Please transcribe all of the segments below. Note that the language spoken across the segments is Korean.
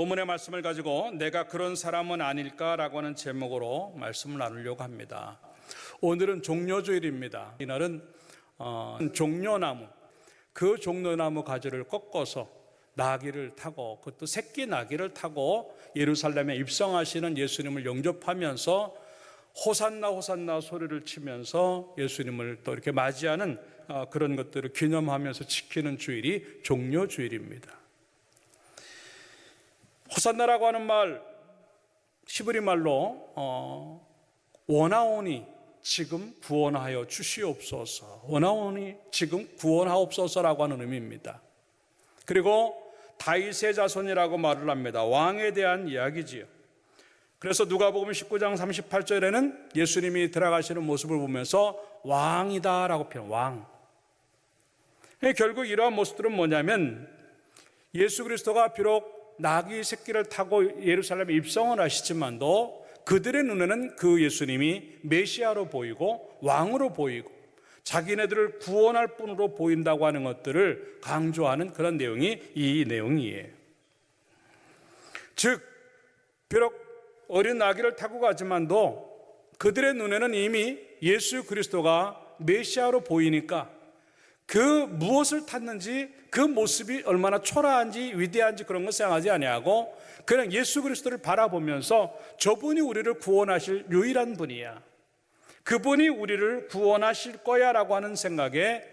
본문의 말씀을 가지고 내가 그런 사람은 아닐까라고 하는 제목으로 말씀을 나누려고 합니다. 오늘은 종려주일입니다. 이날은 종려나무, 그 종려나무 가지를 꺾어서 나귀를 타고, 그것도 새끼 나귀를 타고 예루살렘에 입성하시는 예수님을 영접하면서 호산나 호산나 소리를 치면서 예수님을 또 이렇게 맞이하는 그런 것들을 기념하면서 지키는 주일이 종려주일입니다. 호산나라고 하는 말, 히브리 말로 원하오니 지금 구원하여 주시옵소서, 원하오니 지금 구원하옵소서라고 하는 의미입니다. 그리고 다윗의 자손이라고 말을 합니다. 왕에 대한 이야기지요. 그래서 누가복음 19장 38절에는 예수님이 들어가시는 모습을 보면서 왕이다라고 표현, 왕. 결국 이러한 모습들은 뭐냐면 예수 그리스도가 비록 나귀 새끼를 타고 예루살렘에 입성을 하시지만도 그들의 눈에는 그 예수님이 메시아로 보이고 왕으로 보이고 자기네들을 구원할 분으로 보인다고 하는 것들을 강조하는 그런 내용이 이 내용이에요. 즉 비록 어린 나귀를 타고 가지만도 그들의 눈에는 이미 예수 그리스도가 메시아로 보이니까 그 무엇을 탔는지 그 모습이 얼마나 초라한지 위대한지 그런 것 생각하지 아니하고 그냥 예수 그리스도를 바라보면서 저분이 우리를 구원하실 유일한 분이야, 그분이 우리를 구원하실 거야 라고 하는 생각에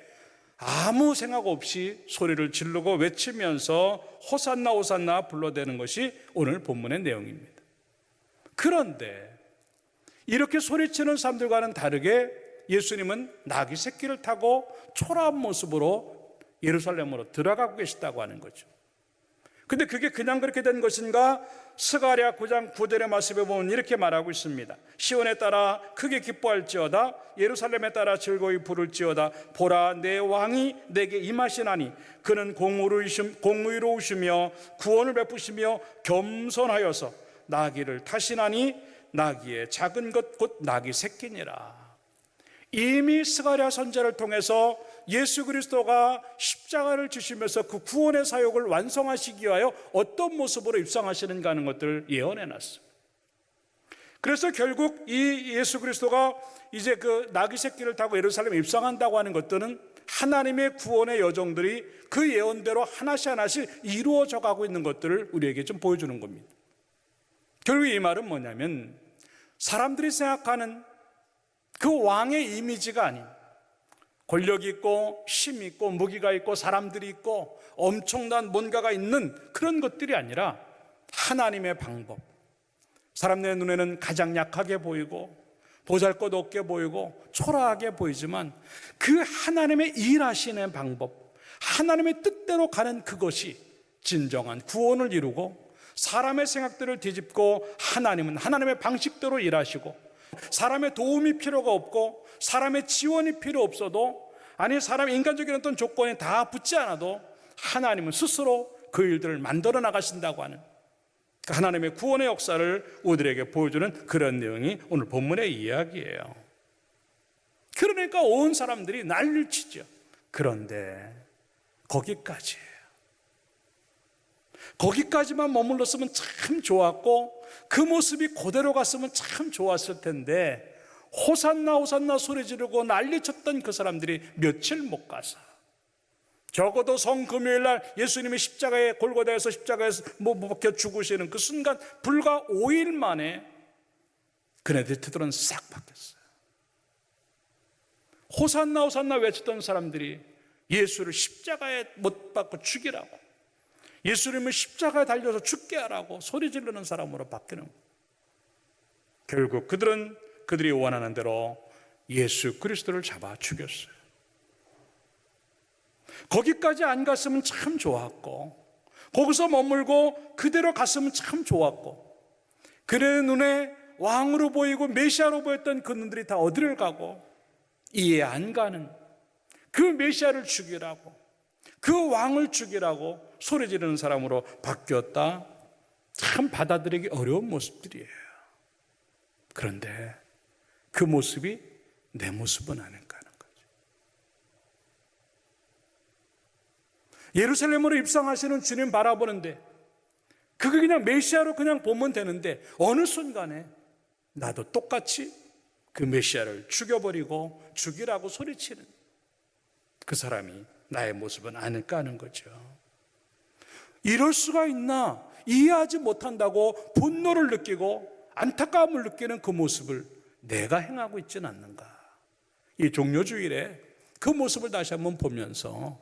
아무 생각 없이 소리를 지르고 외치면서 호산나 호산나 불러대는 것이 오늘 본문의 내용입니다. 그런데 이렇게 소리치는 사람들과는 다르게 예수님은 나귀 새끼를 타고 초라한 모습으로 예루살렘으로 들어가고 계시다고 하는 거죠. 근데 그게 그냥 그렇게 된 것인가? 스가랴 9장 9절의 말씀에 보면 이렇게 말하고 있습니다. 시온에 따라 크게 기뻐할지어다, 예루살렘에 따라 즐거이 부를지어다. 보라, 내 왕이 내게 임하시나니 그는 공의로우시며 구원을 베푸시며 겸손하여서 나귀를 타시나니 나귀의 작은 것 곧 나귀 새끼니라. 이미 스가랴 선지자를 통해서 예수 그리스도가 십자가를 지시면서 그 구원의 사역을 완성하시기 위하여 어떤 모습으로 입성하시는가 하는 것들을 예언해 놨습니다. 그래서 결국 이 예수 그리스도가 이제 그 나귀 새끼를 타고 예루살렘에 입성한다고 하는 것들은 하나님의 구원의 여정들이 그 예언대로 하나씩 하나씩 이루어져 가고 있는 것들을 우리에게 좀 보여주는 겁니다. 결국 이 말은 뭐냐면 사람들이 생각하는 그 왕의 이미지가 아닌, 권력이 있고 힘이 있고 무기가 있고 사람들이 있고 엄청난 뭔가가 있는 그런 것들이 아니라 하나님의 방법, 사람들의 눈에는 가장 약하게 보이고 보잘것없게 보이고 초라하게 보이지만 그 하나님의 일하시는 방법, 하나님의 뜻대로 가는 그것이 진정한 구원을 이루고 사람의 생각들을 뒤집고 하나님은 하나님의 방식대로 일하시고 사람의 도움이 필요가 없고 사람의 지원이 필요 없어도, 아니 사람의 인간적인 어떤 조건이 다 붙지 않아도 하나님은 스스로 그 일들을 만들어 나가신다고 하는 하나님의 구원의 역사를 우리에게 보여주는 그런 내용이 오늘 본문의 이야기예요. 그러니까 온 사람들이 난리를 치죠. 그런데 거기까지만 머물렀으면 참 좋았고 그 모습이 그대로 갔으면 참 좋았을 텐데 호산나 호산나 소리 지르고 난리쳤던 그 사람들이 며칠 못 가서 적어도 성금요일날 예수님이 십자가에 골고다에서 십자가에서 못 박혀 죽으시는 그 순간 불과 5일 만에 그네들의 태도는 싹 바뀌었어요. 호산나 호산나 외쳤던 사람들이 예수를 십자가에 못 박고 죽이라고, 예수님을 십자가에 달려서 죽게 하라고 소리 지르는 사람으로 바뀌는 거예요. 결국 그들은 그들이 원하는 대로 예수 그리스도를 잡아 죽였어요. 거기까지 안 갔으면 참 좋았고 거기서 머물고 그대로 갔으면 참 좋았고 그의 눈에 왕으로 보이고 메시아로 보였던 그들이 다 어디를 가고 이해 안 가는 그 메시아를 죽이라고, 그 왕을 죽이라고 소리 지르는 사람으로 바뀌었다. 참 받아들이기 어려운 모습들이에요. 그런데 그 모습이 내 모습은 아닌가 하는 거죠. 예루살렘으로 입성하시는 주님 바라보는데 그게 그냥 메시아로 그냥 보면 되는데 어느 순간에 나도 똑같이 그 메시아를 죽여버리고 죽이라고 소리치는 그 사람이 나의 모습은 아닐까 하는 거죠. 이럴 수가 있나? 이해하지 못한다고 분노를 느끼고 안타까움을 느끼는 그 모습을 내가 행하고 있지는 않는가? 이 종료주일에 그 모습을 다시 한번 보면서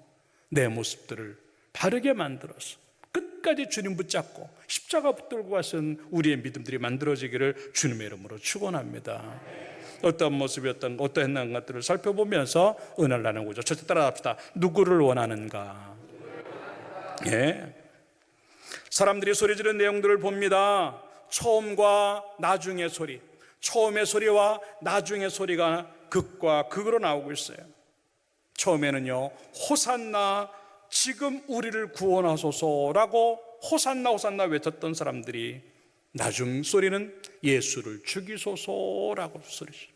내 모습들을 바르게 만들어서 끝까지 주님 붙잡고 십자가 붙들고 가신 우리의 믿음들이 만들어지기를 주님의 이름으로 축원합니다. 어떤 모습이었던 어떠한 것들을 살펴보면서 은혜를 나누는 거죠. 첫째 따라합시다. 누구를 원하는가? 예. 사람들이 소리 지르는 내용들을 봅니다. 처음과 나중의 소리, 처음의 소리와 나중의 소리가 극과 극으로 나오고 있어요. 처음에는요, 호산나 지금 우리를 구원하소서라고 호산나 호산나 외쳤던 사람들이 나중 소리는 예수를 죽이소서라고 소리죠.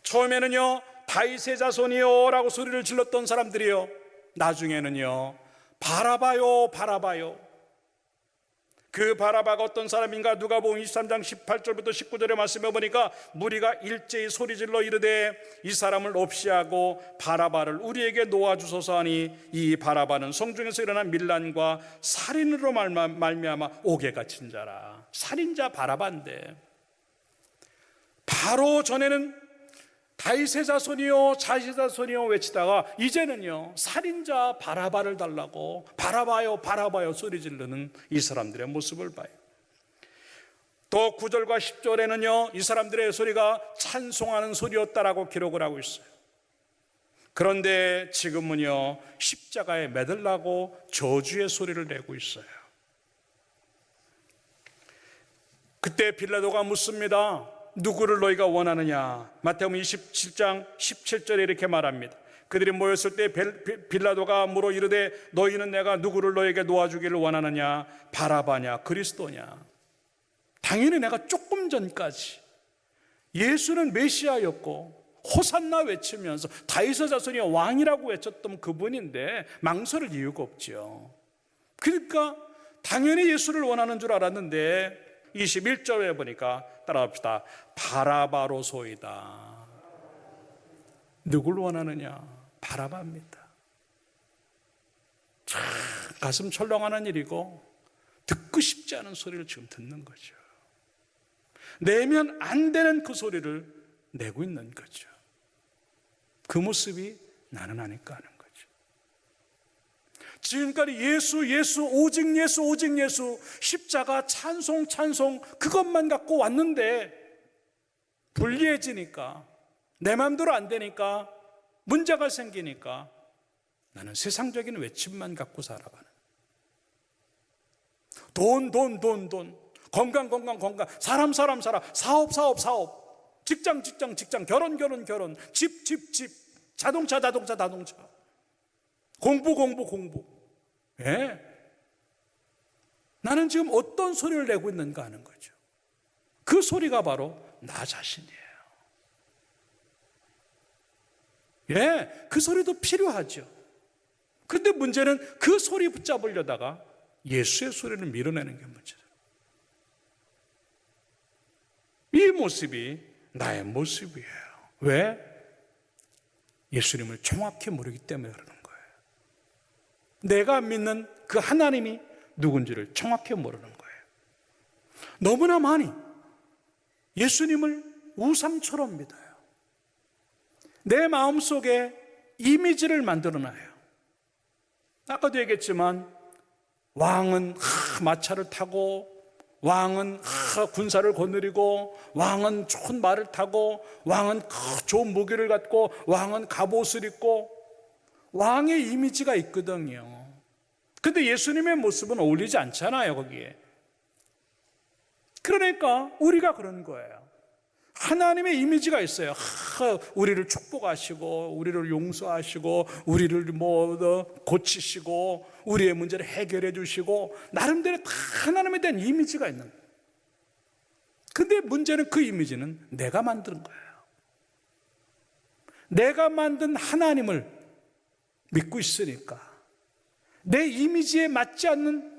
처음에는요, 다윗의 자손이요라고 소리를 질렀던 사람들이요, 나중에는요, 바라바요 바라바요. 그 바라바가 어떤 사람인가? 누가복음 23장 18절부터 19절의 말씀에 보니까 무리가 일제히 소리질러 이르되 이 사람을 없이하고 바라바를 우리에게 놓아주소서 하니 이 바라바는 성중에서 일어난 밀란과 살인으로 말미암아 옥에 갇힌 자라. 살인자 바라바인데 바로 전에는 다윗의 자손이요 자식의 자손이요 외치다가 이제는요 살인자 바라바를 달라고 바라바요 바라바요 소리 지르는 이 사람들의 모습을 봐요. 또 9절과 10절에는요 이 사람들의 소리가 찬송하는 소리였다라고 기록을 하고 있어요. 그런데 지금은요 십자가에 매달라고 저주의 소리를 내고 있어요. 그때 빌라도가 묻습니다. 누구를 너희가 원하느냐? 마태복음 27장 17절에 이렇게 말합니다. 그들이 모였을 때 빌라도가 물어 이르되 너희는 내가 누구를 너에게 놓아주기를 원하느냐? 바라바냐? 그리스도냐? 당연히 내가 조금 전까지 예수는 메시아였고 호산나 외치면서 다윗의 자손이 왕이라고 외쳤던 그분인데 망설일 이유가 없죠. 그러니까 당연히 예수를 원하는 줄 알았는데 21절에 보니까 따라합시다. 바라바로소이다. 누굴 원하느냐? 바라바입니다. 참 가슴 철렁하는 일이고 듣고 싶지 않은 소리를 지금 듣는 거죠. 내면 안 되는 그 소리를 내고 있는 거죠. 그 모습이 나는 아닐까 하는 거죠. 지금까지 예수 예수 오직 예수 오직 예수 십자가 찬송 찬송 그것만 갖고 왔는데 불리해지니까 내 마음대로 안 되니까 문제가 생기니까 나는 세상적인 외침만 갖고 살아가는 돈 건강 사람 사업 직장 결혼 집 자동차 공부 예? 나는 지금 어떤 소리를 내고 있는가 하는 거죠. 그 소리가 바로 나 자신이에요. 예, 그 소리도 필요하죠. 그런데 문제는 그 소리 붙잡으려다가 예수의 소리를 밀어내는 게 문제죠. 이 모습이 나의 모습이에요. 왜? 예수님을 정확히 모르기 때문에 그러는 거예요. 내가 믿는 그 하나님이 누군지를 정확히 모르는 거예요. 너무나 많이 예수님을 우상처럼 믿어요. 내 마음속에 이미지를 만들어놔요. 아까도 얘기했지만 왕은 마차를 타고 왕은 군사를 거느리고 왕은 좋은 말을 타고 왕은 좋은 무기를 갖고 왕은 갑옷을 입고 왕의 이미지가 있거든요. 근데 예수님의 모습은 어울리지 않잖아요, 거기에. 그러니까 우리가 그런 거예요. 하나님의 이미지가 있어요. 우리를 축복하시고 우리를 용서하시고 우리를 고치시고 우리의 문제를 해결해 주시고 나름대로 다 하나님에 대한 이미지가 있는 거예요. 근데 문제는 그 이미지는 내가 만든 거예요. 내가 만든 하나님을 믿고 있으니까 내 이미지에 맞지 않는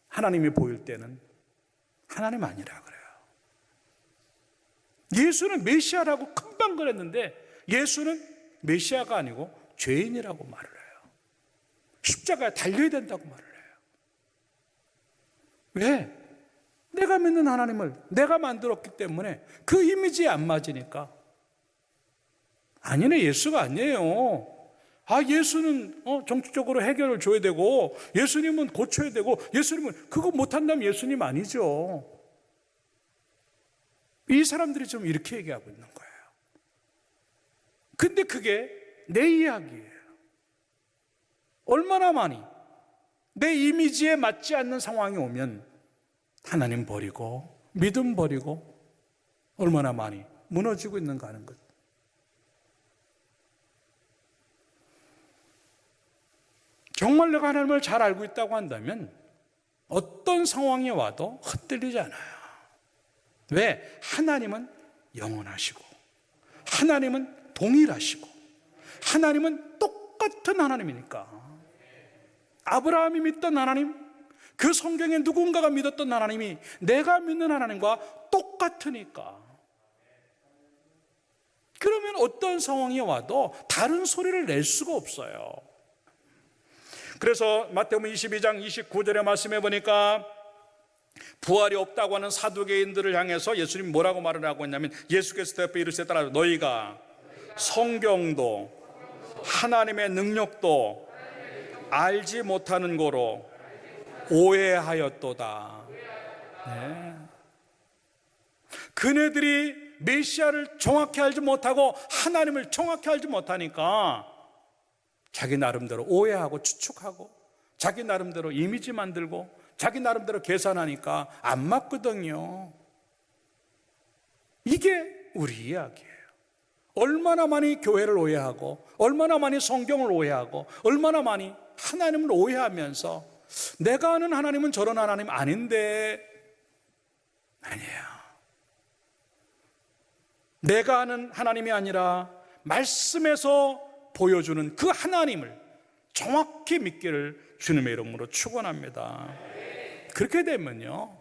하나님이 보일 때는 하나님 아니라 그래요. 예수는 메시아라고 큰방거렸는데 예수는 메시아가 아니고 죄인이라고 말을 해요. 십자가에 달려야 된다고 말을 해요. 왜? 내가 믿는 하나님을 내가 만들었기 때문에 그 이미지에 안 맞으니까. 아니네, 예수가 아니에요. 예수는 정치적으로 해결을 줘야 되고 예수님은 고쳐야 되고 예수님은 그거 못한다면 예수님 아니죠. 이 사람들이 좀 이렇게 얘기하고 있는 거예요. 근데 그게 내 이야기예요. 얼마나 많이 내 이미지에 맞지 않는 상황이 오면 하나님 버리고 믿음 버리고 얼마나 많이 무너지고 있는가 하는 거죠. 정말 내가 하나님을 잘 알고 있다고 한다면 어떤 상황이 와도 흔들리지 않아요. 왜? 하나님은 영원하시고 하나님은 동일하시고 하나님은 똑같은 하나님이니까. 아브라함이 믿던 하나님, 그 성경에 누군가가 믿었던 하나님이 내가 믿는 하나님과 똑같으니까. 그러면 어떤 상황이 와도 다른 소리를 낼 수가 없어요. 그래서 마태복음 22장 29절의 말씀해 보니까 부활이 없다고 하는 사두개인들을 향해서 예수님이 뭐라고 말을 하고 있냐면 예수께서 대답해 이르시되 따라 너희가 성경도 하나님의 능력도 알지 못하는 거로 오해하였도다. 네. 그네들이 메시아를 정확히 알지 못하고 하나님을 정확히 알지 못하니까 자기 나름대로 오해하고 추측하고 자기 나름대로 이미지 만들고 자기 나름대로 계산하니까 안 맞거든요. 이게 우리 이야기예요. 얼마나 많이 교회를 오해하고 얼마나 많이 성경을 오해하고 얼마나 많이 하나님을 오해하면서 내가 아는 하나님은 저런 하나님 아닌데. 아니에요. 내가 아는 하나님이 아니라 말씀에서 보여주는 그 하나님을 정확히 믿기를 주님의 이름으로 축원합니다. 그렇게 되면요,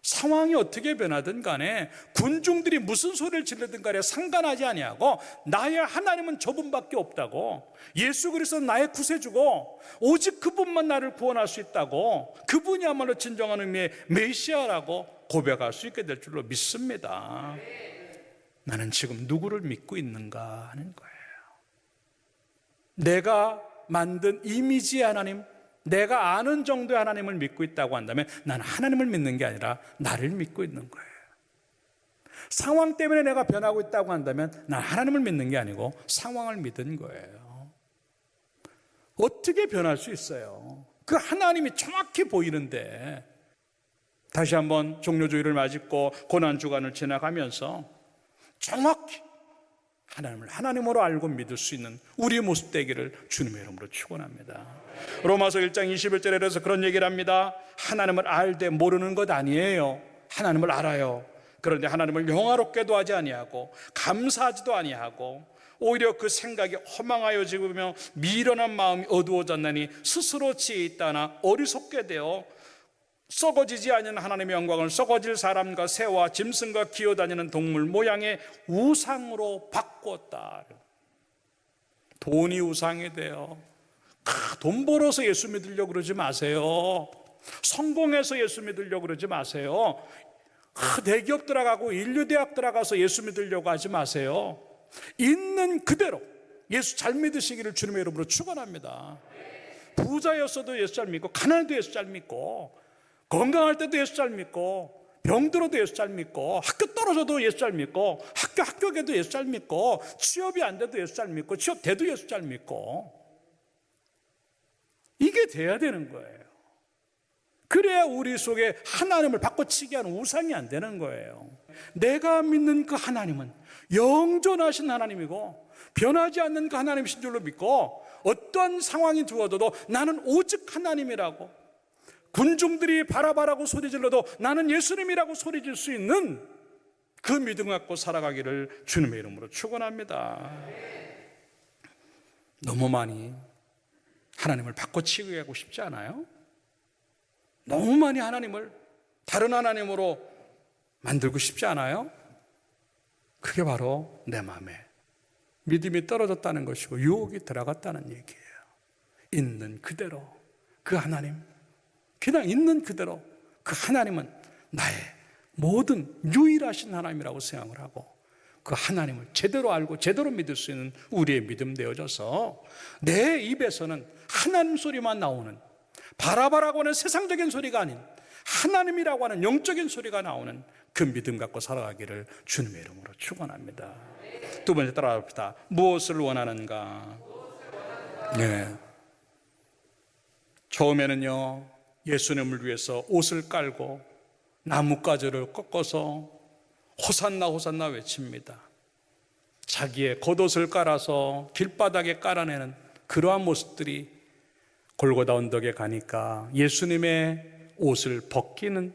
상황이 어떻게 변하든 간에 군중들이 무슨 소리를 지르든 간에 상관하지 아니하고 나의 하나님은 저분밖에 없다고, 예수 그리스도는 나의 구세주고 오직 그분만 나를 구원할 수 있다고, 그분이야말로 진정한 의미의 메시아라고 고백할 수 있게 될 줄로 믿습니다. 나는 지금 누구를 믿고 있는가 하는 거예요. 내가 만든 이미지의 하나님, 내가 아는 정도의 하나님을 믿고 있다고 한다면 나는 하나님을 믿는 게 아니라 나를 믿고 있는 거예요. 상황 때문에 내가 변하고 있다고 한다면 나는 하나님을 믿는 게 아니고 상황을 믿은 거예요. 어떻게 변할 수 있어요? 그 하나님이 정확히 보이는데. 다시 한번 종료주의를 맞고 고난주간을 지나가면서 정확히 하나님을 하나님으로 알고 믿을 수 있는 우리의 모습 되기를 주님의 이름으로 축원합니다. 로마서 1장 21절에서 그런 얘기를 합니다. 하나님을 알되 모르는 것 아니에요. 하나님을 알아요. 그런데 하나님을 영화롭게도 하지 아니하고 감사하지도 아니하고 오히려 그 생각이 허망하여지며 미련한 마음이 어두워졌나니 스스로 지혜 있다나 어리석게 되어 썩어지지 않는 하나님의 영광을 썩어질 사람과 새와 짐승과 기어다니는 동물 모양의 우상으로 바꿨다. 돈이 우상이 돼요. 돈 벌어서 예수 믿으려고 그러지 마세요. 성공해서 예수 믿으려고 그러지 마세요. 대기업 들어가고 인류대학 들어가서 예수 믿으려고 하지 마세요. 있는 그대로 예수 잘 믿으시기를 주님의 이름으로 축원합니다. 부자였어도 예수 잘 믿고 가난해도 예수 잘 믿고 건강할 때도 예수 잘 믿고 병들어도 예수 잘 믿고 학교 떨어져도 예수 잘 믿고 학교 합격해도 예수 잘 믿고 취업이 안 돼도 예수 잘 믿고 취업 돼도 예수 잘 믿고 이게 돼야 되는 거예요. 그래야 우리 속에 하나님을 바꿔치기 하는 우상이 안 되는 거예요. 내가 믿는 그 하나님은 영존하신 하나님이고 변하지 않는 그 하나님이신 줄로 믿고 어떠한 상황이 두어져도 나는 오직 하나님이라고, 군중들이 바라바라고 소리질러도 나는 예수님이라고 소리질 수 있는 그 믿음 갖고 살아가기를 주님의 이름으로 축원합니다. 너무 많이 하나님을 바꿔치기 하고 싶지 않아요? 너무 많이 하나님을 다른 하나님으로 만들고 싶지 않아요? 그게 바로 내 마음에 믿음이 떨어졌다는 것이고 유혹이 들어갔다는 얘기예요. 있는 그대로 그 하나님, 그냥 있는 그대로 그 하나님은 나의 모든 유일하신 하나님이라고 생각을 하고 그 하나님을 제대로 알고 제대로 믿을 수 있는 우리의 믿음 되어져서 내 입에서는 하나님 소리만 나오는, 바라바라고 하는 세상적인 소리가 아닌 하나님이라고 하는 영적인 소리가 나오는 그 믿음 갖고 살아가기를 주님의 이름으로 축원합니다. 두 번째 따라합시다. 무엇을 원하는가? 네. 처음에는요, 예수님을 위해서 옷을 깔고 나뭇가지를 꺾어서 호산나 호산나 외칩니다. 자기의 겉옷을 깔아서 길바닥에 깔아내는 그러한 모습들이 골고다 언덕에 가니까 예수님의 옷을 벗기는,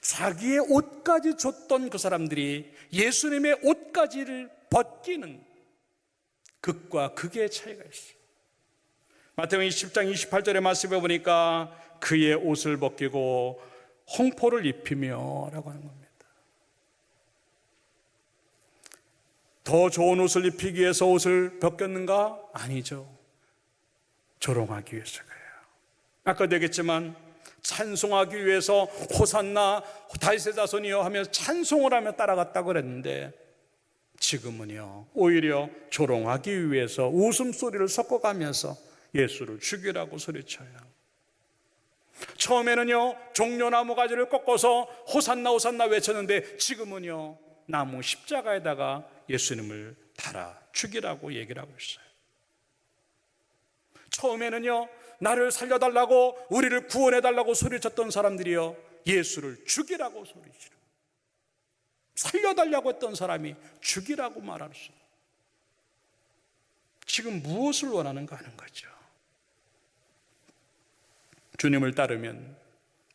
자기의 옷까지 줬던 그 사람들이 예수님의 옷까지를 벗기는 극과 극의 차이가 있어요. 마태복음 10장 28절의 말씀에 보니까 그의 옷을 벗기고 홍포를 입히며 라고 하는 겁니다. 더 좋은 옷을 입히기 위해서 옷을 벗겼는가? 아니죠. 조롱하기 위해서 그래요. 아까도 얘기했지만 찬송하기 위해서 호산나 다윗의 자손이여 하면서 찬송을 하며 따라갔다고 그랬는데 지금은요, 오히려 조롱하기 위해서 웃음소리를 섞어가면서 예수를 죽이라고 소리쳐요. 처음에는요, 종려나무 가지를 꺾어서 호산나 호산나 외쳤는데 지금은요, 나무 십자가에다가 예수님을 달아 죽이라고 얘기를 하고 있어요. 처음에는요, 나를 살려달라고, 우리를 구원해달라고 소리쳤던 사람들이요, 예수를 죽이라고 소리치고, 살려달라고 했던 사람이 죽이라고 말할 수 있어요. 지금 무엇을 원하는가 하는 거죠. 주님을 따르면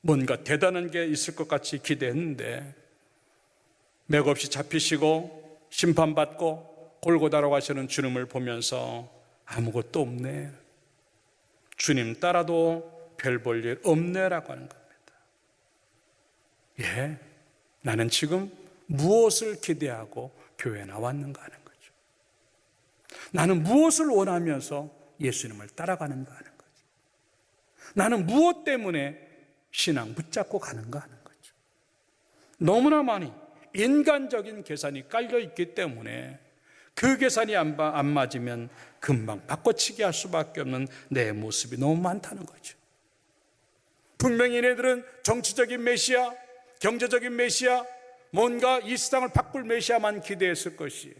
뭔가 대단한 게 있을 것 같이 기대했는데 맥없이 잡히시고 심판받고 골고다로 가시는 주님을 보면서 아무것도 없네, 주님 따라도 별 볼 일 없네라고 하는 겁니다. 예, 나는 지금 무엇을 기대하고 교회에 나왔는가 하는 거죠. 나는 무엇을 원하면서 예수님을 따라가는가 하는 거죠. 나는 무엇 때문에 신앙 붙잡고 가는가 하는 거죠. 너무나 많이 인간적인 계산이 깔려있기 때문에 그 계산이 안 맞으면 금방 바꿔치기 할 수밖에 없는 내 모습이 너무 많다는 거죠. 분명히 얘네들은 정치적인 메시아, 경제적인 메시아, 뭔가 이 세상을 바꿀 메시아만 기대했을 것이에요.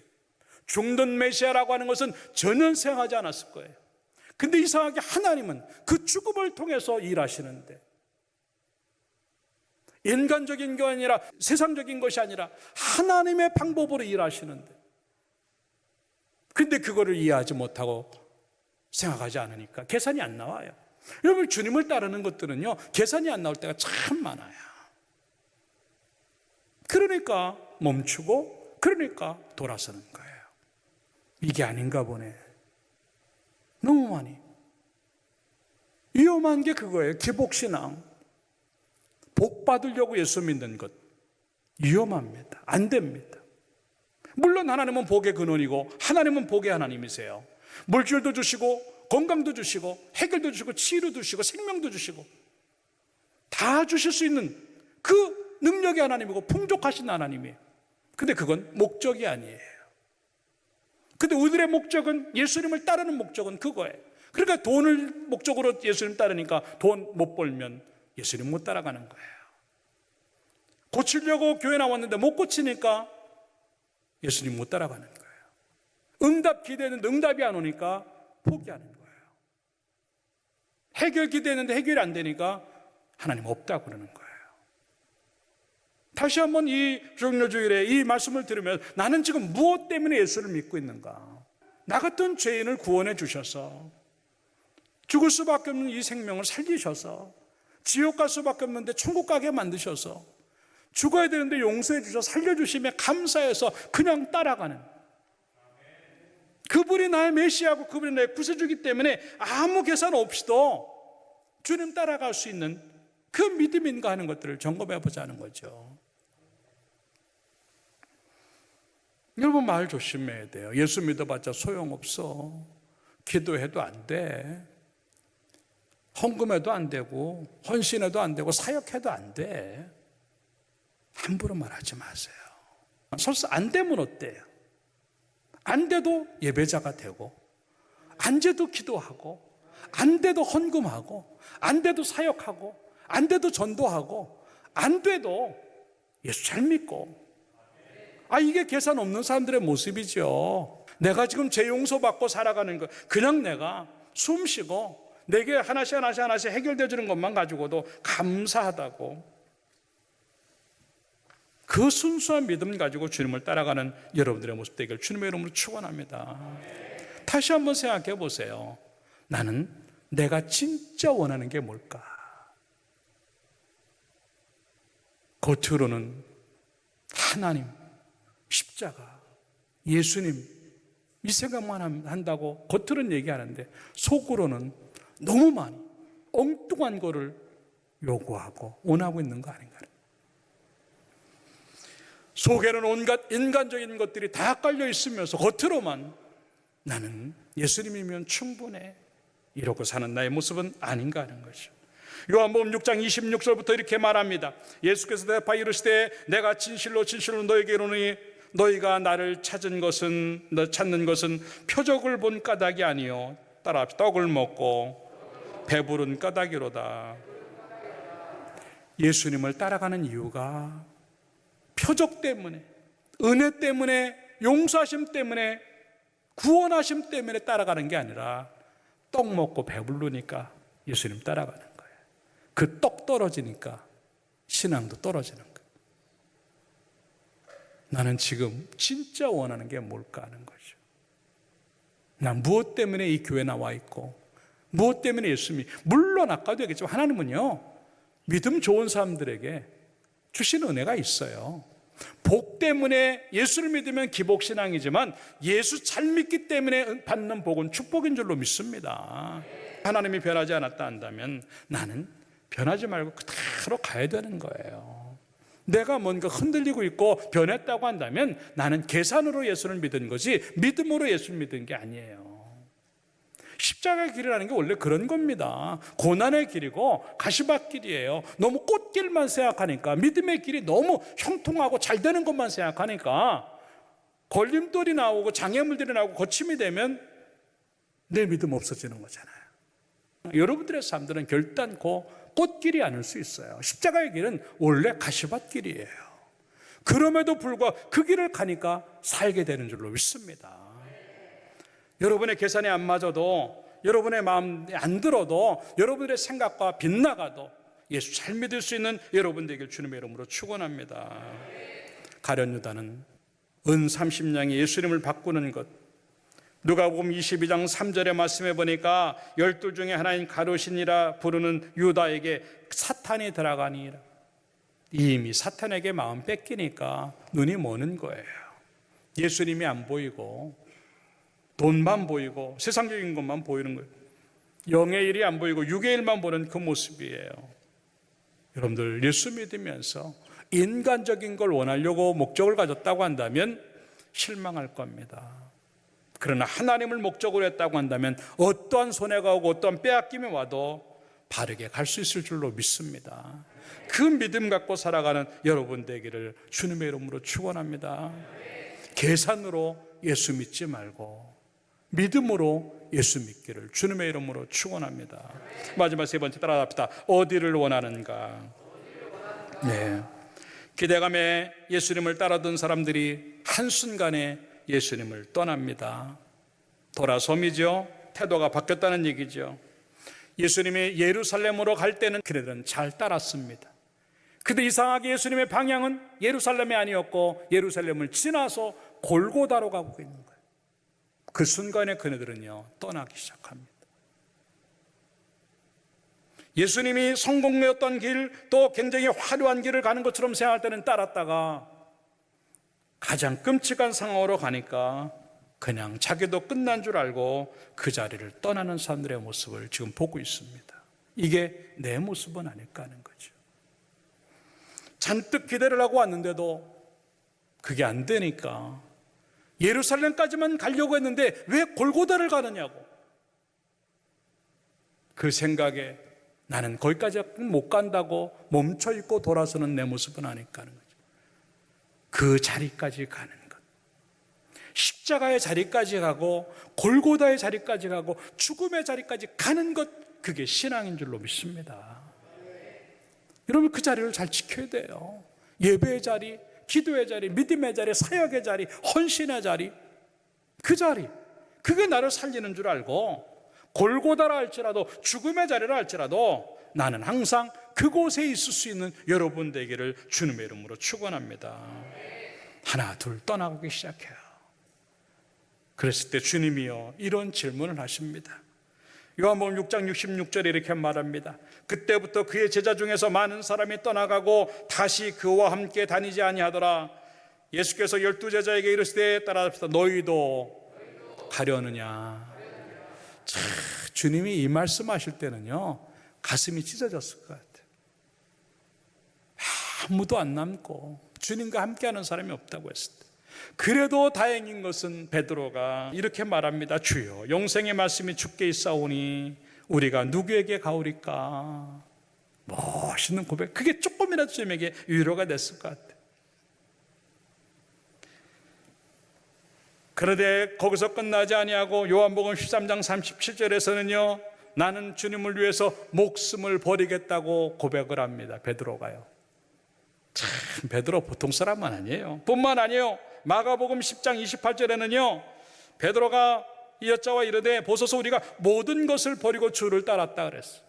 죽는 메시아라고 하는 것은 전혀 생각하지 않았을 거예요. 근데 이상하게 하나님은 그 죽음을 통해서 일하시는데, 인간적인 게 아니라 세상적인 것이 아니라 하나님의 방법으로 일하시는데, 근데 그거를 이해하지 못하고 생각하지 않으니까 계산이 안 나와요. 여러분, 주님을 따르는 것들은요, 계산이 안 나올 때가 참 많아요. 그러니까 멈추고, 그러니까 돌아서는 거예요. 이게 아닌가 보네. 너무 많이 위험한 게 그거예요. 기복신앙, 복 받으려고 예수 믿는 것 위험합니다. 안 됩니다. 물론 하나님은 복의 근원이고 하나님은 복의 하나님이세요. 물질도 주시고 건강도 주시고 해결도 주시고 치유도 주시고 생명도 주시고 다 주실 수 있는 그 능력의 하나님이고 풍족하신 하나님이에요. 근데 그건 목적이 아니에요. 근데 우리들의 목적은, 예수님을 따르는 목적은 그거예요. 그러니까 돈을 목적으로 예수님 따르니까 돈 못 벌면 예수님 못 따라가는 거예요. 고치려고 교회 나왔는데 못 고치니까 예수님 못 따라가는 거예요. 응답 기대했는데 응답이 안 오니까 포기하는 거예요. 해결 기대했는데 해결이 안 되니까 하나님 없다고 그러는 거예요. 다시 한번 이 종료주일에 이 말씀을 들으면 나는 지금 무엇 때문에 예수를 믿고 있는가? 나 같은 죄인을 구원해 주셔서 죽을 수밖에 없는 이 생명을 살리셔서 지옥 갈 수밖에 없는데 천국 가게 만드셔서 죽어야 되는데 용서해 주셔서 살려주시며 감사해서 그냥 따라가는, 그분이 나의 메시아고 그분이 나의 구세주이기 때문에 아무 계산 없이도 주님 따라갈 수 있는 그 믿음인가 하는 것들을 점검해 보자는 거죠. 여러분, 말 조심해야 돼요. 예수 믿어봤자 소용없어. 기도해도 안 돼. 헌금해도 안 되고, 헌신해도 안 되고, 사역해도 안 돼. 함부로 말하지 마세요. 설사 안 되면 어때요? 안 돼도 예배자가 되고, 안 돼도 기도하고, 안 돼도 헌금하고, 안 돼도 사역하고, 안 돼도 전도하고, 안 돼도 예수 잘 믿고. 이게 계산 없는 사람들의 모습이죠. 내가 지금 죄 용서받고 살아가는 거, 그냥 내가 숨 쉬고 내게 하나씩 해결되어 주는 것만 가지고도 감사하다고, 그 순수한 믿음 가지고 주님을 따라가는 여러분들의 모습 되기를 주님의 이름으로 축원합니다. 다시 한번 생각해 보세요. 나는 내가 진짜 원하는 게 뭘까? 겉으로는 하나님, 십자가, 예수님 이 생각만 한다고 겉으로는 얘기하는데 속으로는 너무 많이 엉뚱한 거를 요구하고 원하고 있는 거 아닌가? 속에는 온갖 인간적인 것들이 다 깔려 있으면서 겉으로만 나는 예수님이면 충분해 이러고 사는 나의 모습은 아닌가 하는 것이죠. 요한복음 6장 26절부터 이렇게 말합니다. 예수께서 대답하여 이르시되 내가 진실로 너에게 이르노니 너희가 나를 찾는 것은 표적을 본 까닭이 아니요 따라 떡을 먹고 배부른 까닭이로다. 예수님을 따라가는 이유가 표적 때문에, 은혜 때문에, 용서하심 때문에, 구원하심 때문에 따라가는 게 아니라 떡 먹고 배부르니까 예수님 따라가는 거예요. 그 떡 떨어지니까 신앙도 떨어지는 거예요. 나는 지금 진짜 원하는 게 뭘까 하는 거죠. 난 무엇 때문에 이 교회 나와 있고, 무엇 때문에 예수님이, 물론 아까도 얘기했지만 하나님은요 믿음 좋은 사람들에게 주신 은혜가 있어요. 복 때문에 예수를 믿으면 기복신앙이지만 예수 잘 믿기 때문에 받는 복은 축복인 줄로 믿습니다. 하나님이 변하지 않았다 한다면 나는 변하지 말고 그대로 가야 되는 거예요. 내가 뭔가 흔들리고 있고 변했다고 한다면 나는 계산으로 예수를 믿은 거지 믿음으로 예수를 믿은 게 아니에요. 십자가의 길이라는 게 원래 그런 겁니다. 고난의 길이고 가시밭길이에요. 너무 꽃길만 생각하니까, 믿음의 길이 너무 형통하고 잘 되는 것만 생각하니까 걸림돌이 나오고 장애물들이 나오고 거침이 되면 내 믿음 없어지는 거잖아요. 여러분들의 삶들은 결단코 꽃길이 아닐 수 있어요. 십자가의 길은 원래 가시밭길이에요. 그럼에도 불구하고 그 길을 가니까 살게 되는 줄로 믿습니다. 여러분의 계산이 안 맞아도, 여러분의 마음에 안 들어도, 여러분의 생각과 빗나가도 예수 잘 믿을 수 있는 여러분 되길 주님의 이름으로 축원합니다. 가룟 유다는 은 30냥이 예수님을 바꾸는 것, 누가복음 22장 3절의 말씀에 보니까 12 중에 하나인 가룟이라 부르는 유다에게 사탄이 들어가니라. 이미 사탄에게 마음 뺏기니까 눈이 머는 거예요. 예수님이 안 보이고 돈만 보이고 세상적인 것만 보이는 거예요. 영의 일이 안 보이고 육의 일만 보는 그 모습이에요. 여러분들 예수 믿으면서 인간적인 걸 원하려고 목적을 가졌다고 한다면 실망할 겁니다. 그러나 하나님을 목적으로 했다고 한다면 어떠한 손해가 오고 어떠한 빼앗김이 와도 바르게 갈 수 있을 줄로 믿습니다. 그 믿음 갖고 살아가는 여러분 되기를 주님의 이름으로 축원합니다. 계산으로 예수 믿지 말고 믿음으로 예수 믿기를 주님의 이름으로 축원합니다. 마지막 세 번째 따라합시다. 어디를 원하는가? 네. 기대감에 예수님을 따라던 사람들이 한순간에 예수님을 떠납니다. 돌아섬이죠. 태도가 바뀌었다는 얘기죠. 예수님이 예루살렘으로 갈 때는 그들은 잘 따랐습니다. 근데 이상하게 예수님의 방향은 예루살렘이 아니었고 예루살렘을 지나서 골고다로 가고 있는 거예요. 그 순간에 그네들은요 떠나기 시작합니다. 예수님이 성공이었던 길, 또 굉장히 화려한 길을 가는 것처럼 생각할 때는 따랐다가 가장 끔찍한 상황으로 가니까 그냥 자기도 끝난 줄 알고 그 자리를 떠나는 사람들의 모습을 지금 보고 있습니다. 이게 내 모습은 아닐까 하는 거죠. 잔뜩 기대를 하고 왔는데도 그게 안 되니까 예루살렘까지만 가려고 했는데 왜 골고다를 가느냐고. 그 생각에 나는 거기까지 못 간다고 멈춰 있고 돌아서는 내 모습은 아닐까 하는 거죠. 그 자리까지 가는 것, 십자가의 자리까지 가고 골고다의 자리까지 가고 죽음의 자리까지 가는 것, 그게 신앙인 줄로 믿습니다. 여러분, 그 자리를 잘 지켜야 돼요. 예배의 자리, 기도의 자리, 믿음의 자리, 사역의 자리, 헌신의 자리, 그 자리, 그게 나를 살리는 줄 알고 골고다라 할지라도 죽음의 자리라 할지라도 나는 항상 그곳에 있을 수 있는 여러분 되기를 주님의 이름으로 축원합니다. 하나 둘 떠나가기 시작해요. 그랬을 때 주님이요 이런 질문을 하십니다. 요한복음 6장 66절에 이렇게 말합니다. 그때부터 그의 제자 중에서 많은 사람이 떠나가고 다시 그와 함께 다니지 아니하더라. 예수께서 12제자에게 이르시되 따라합시다. 너희도 가려느냐. 참, 주님이 이 말씀하실 때는요 가슴이 찢어졌을 것 같아요. 아무도 안 남고 주님과 함께하는 사람이 없다고 했을 때, 그래도 다행인 것은 베드로가 이렇게 말합니다. 주여, 영생의 말씀이 주께 있사오니 우리가 누구에게 가오리까. 멋있는 고백. 그게 조금이라도 주님에게 위로가 됐을 것 같아요. 그런데 거기서 끝나지 아니하고 요한복음 13장 37절에서는요 나는 주님을 위해서 목숨을 버리겠다고 고백을 합니다. 베드로가요. 참, 베드로 보통 사람은 아니에요. 뿐만 아니에요. 마가복음 10장 28절에는요 베드로가 여자와 이르되 보소서 우리가 모든 것을 버리고 주를 따랐다 그랬어요.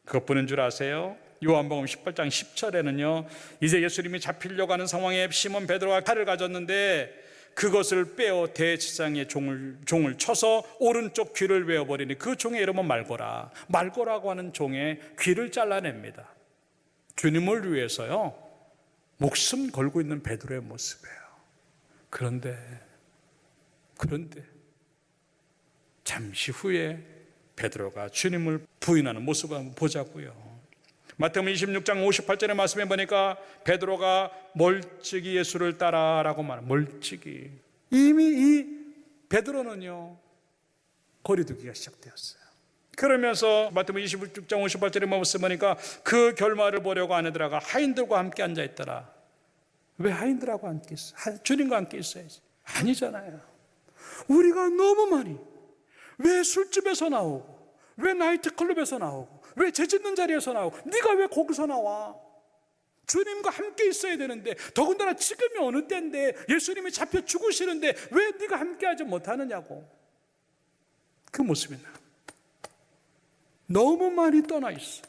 그것뿐인 줄 아세요? 요한복음 18장 10절에는요 이제 예수님이 잡히려고 하는 상황에 시몬 베드로가 칼을 가졌는데 그것을 빼어 대제사장의 종을 쳐서 오른쪽 귀를 베어버리니 그 종의 이름은 말고라. 말고라고 하는 종의 귀를 잘라냅니다. 주님을 위해서요 목숨 걸고 있는 베드로의 모습이에요. 그런데 잠시 후에 베드로가 주님을 부인하는 모습을 한번 보자고요. 마태복음 26장 58절의 말씀에 보니까 베드로가 멀찍이 예수를 따라라고 말합니다. 멀찍이. 이미 이 베드로는요 거리두기가 시작되었어요. 그러면서 마태복음 26장 58절의 말씀에 보니까 그 결말을 보려고 아내들아가 하인들과 함께 앉아있더라. 왜 하인들하고 함께 있어? 주님과 함께 있어야지. 아니잖아요. 우리가 너무 많이 왜 술집에서 나오고 왜 나이트클럽에서 나오고 왜 재짓는 자리에서 나오고 네가 왜 거기서 나와? 주님과 함께 있어야 되는데, 더군다나 지금이 어느 때인데 예수님이 잡혀 죽으시는데 왜 네가 함께하지 못하느냐고. 그 모습이나 너무 많이 떠나 있어.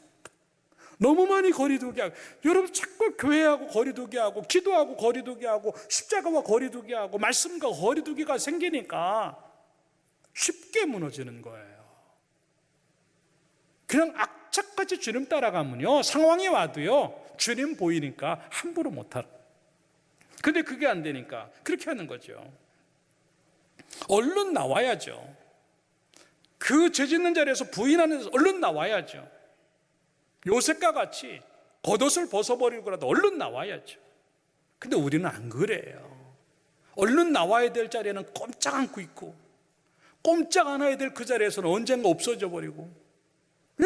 너무 많이 거리두기 하고, 여러분 자꾸 교회하고 거리두기 하고 기도하고 거리두기 하고 십자가와 거리두기 하고 말씀과 거리두기가 생기니까 쉽게 무너지는 거예요. 그냥 악착같이 주님 따라가면요 상황이 와도요 주님 보이니까 함부로 못하라. 근데 그게 안 되니까 그렇게 하는 거죠. 얼른 나와야죠. 그 죄 짓는 자리에서 부인하는 데서 얼른 나와야죠. 요셉과 같이 겉옷을 벗어버리고라도 얼른 나와야죠. 근데 우리는 안 그래요. 얼른 나와야 될 자리에는 꼼짝 않고 있고, 꼼짝 않아야 될 그 자리에서는 언젠가 없어져 버리고,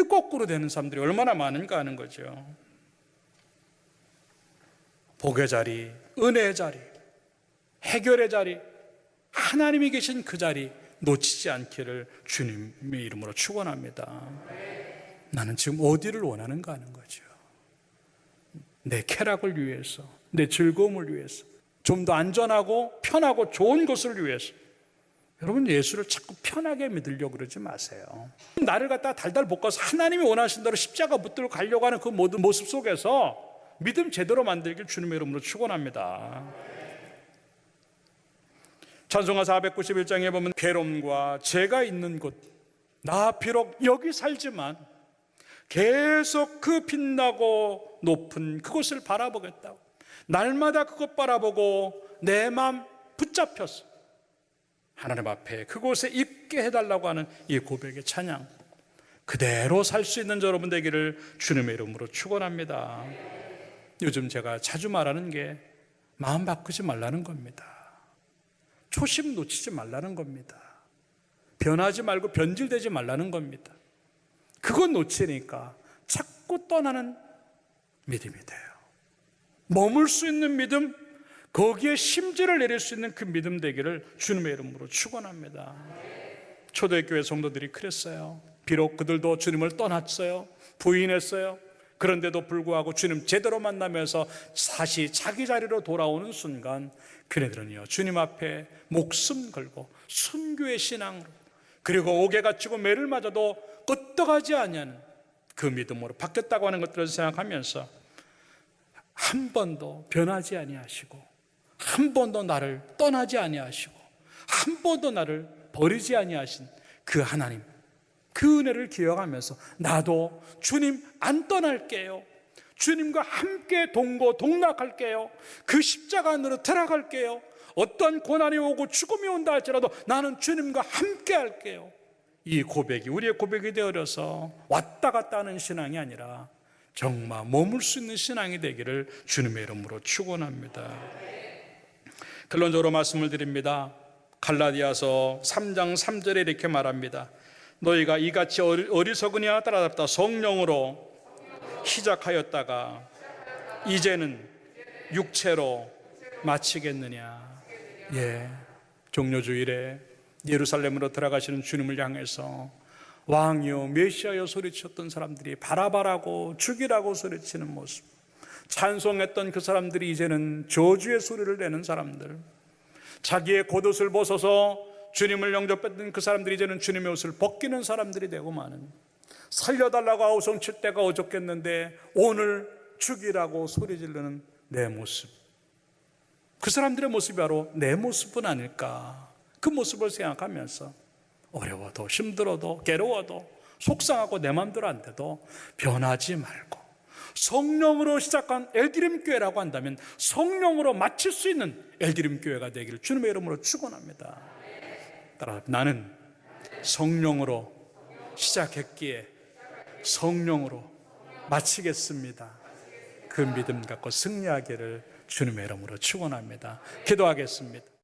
거꾸로 되는 사람들이 얼마나 많은가 하는 거죠. 복의 자리, 은혜의 자리, 해결의 자리, 하나님이 계신 그 자리 놓치지 않기를 주님의 이름으로 축원합니다. 나는 지금 어디를 원하는가 하는 거죠. 내 쾌락을 위해서, 내 즐거움을 위해서, 좀 더 안전하고 편하고 좋은 것을 위해서. 여러분, 예수를 자꾸 편하게 믿으려고 그러지 마세요. 나를 갖다 달달 볶아서 하나님이 원하신 대로 십자가 붙들고 가려고 하는 그 모든 모습 속에서 믿음 제대로 만들길 주님의 이름으로 축원합니다. 찬송가 491장에 보면 괴로움과 죄가 있는 곳, 나 비록 여기 살지만 계속 그 빛나고 높은 그곳을 바라보겠다고, 날마다 그것 바라보고 내 마음 붙잡혔어. 하나님 앞에 그곳에 있게 해달라고 하는 이 고백의 찬양. 그대로 살 수 있는 여러분 되기를 주님의 이름으로 축원합니다. 요즘 제가 자주 말하는 게 마음 바꾸지 말라는 겁니다. 초심 놓치지 말라는 겁니다. 변하지 말고 변질되지 말라는 겁니다. 그건 놓치니까 자꾸 떠나는 믿음이 돼요. 머물 수 있는 믿음, 거기에 심지를 내릴 수 있는 그 믿음 되기를 주님의 이름으로 축원합니다. 초대교회 성도들이 그랬어요. 비록 그들도 주님을 떠났어요. 부인했어요. 그런데도 불구하고 주님 제대로 만나면서 다시 자기 자리로 돌아오는 순간 그네들은요, 주님 앞에 목숨 걸고 순교의 신앙으로, 그리고 옥에 갇히고 매를 맞아도 끄떡하지 아니하는 그 믿음으로 바뀌었다고 하는 것들을 생각하면서 한 번도 변하지 아니하시고, 한 번도 나를 떠나지 아니하시고, 한 번도 나를 버리지 아니하신 그 하나님, 그 은혜를 기억하면서 나도 주님 안 떠날게요. 주님과 함께 동거동락할게요. 그 십자가 안으로 들어갈게요. 어떤 고난이 오고 죽음이 온다 할지라도 나는 주님과 함께 할게요. 이 고백이 우리의 고백이 되어서 왔다 갔다 하는 신앙이 아니라 정말 머물 수 있는 신앙이 되기를 주님의 이름으로 축원합니다. 결론적으로 말씀을 드립니다. 갈라디아서 3장 3절에 이렇게 말합니다. 너희가 이같이 어리석으냐 따라잡다 성령으로 시작하였다가 이제는 육체로 마치겠느냐. 예, 종료주일에 예루살렘으로 들어가시는 주님을 향해서 왕이요 메시아여 소리쳤던 사람들이 바라바라고 죽이라고 소리치는 모습, 찬송했던 그 사람들이 이제는 저주의 소리를 내는 사람들, 자기의 겉옷을 벗어서 주님을 영접했던 그 사람들이 이제는 주님의 옷을 벗기는 사람들이 되고 마는, 살려달라고 아우성칠 때가 어저께였는데 오늘 죽이라고 소리 지르는 내 모습, 그 사람들의 모습이 바로 내 모습은 아닐까. 그 모습을 생각하면서 어려워도 힘들어도 괴로워도 속상하고 내 마음대로 안 돼도 변하지 말고 성령으로 시작한 엘드림 교회라고 한다면 성령으로 마칠 수 있는 엘드림 교회가 되기를 주님의 이름으로 축원합니다. 따라 나는 성령으로 시작했기에 성령으로 마치겠습니다. 그 믿음 갖고 승리하기를 주님의 이름으로 축원합니다. 기도하겠습니다.